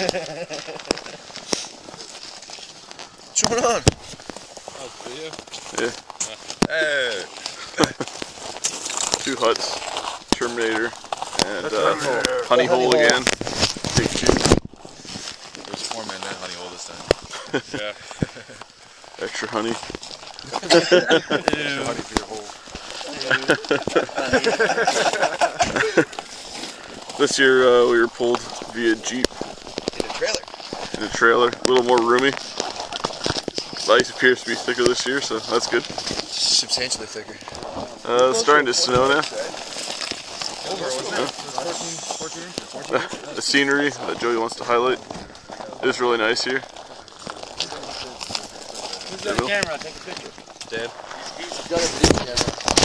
What's going on? Oh, video? Yeah. Hey. 2 huts, Terminator, and honey hole again. Big 2. There's 4 men, that honey hole this time. Yeah. Extra honey. Extra honey for your hole. This year we were pulled via Jeep. In a trailer. In a trailer, a little more roomy. The ice appears to be thicker this year, so that's good. Substantially thicker. It's starting to snow now. The scenery that Joey wants to highlight is really nice here. Who's got a camera? I'll take a picture. Dad. He's got a video camera.